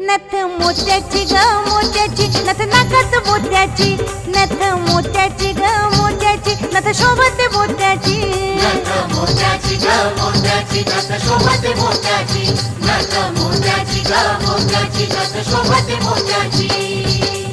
नथ मोत्याची ग मोत्याची, नथ नाकात मोत्याची, नथ मोत्याची ग मोत्याची, नथ शोभते मोत्याची. नथ मोत्याची ग मोत्याची, नथ शोभते मोत्याची, नथ मोत्याची ग मोत्याची, नथ शोभते मोत्याची.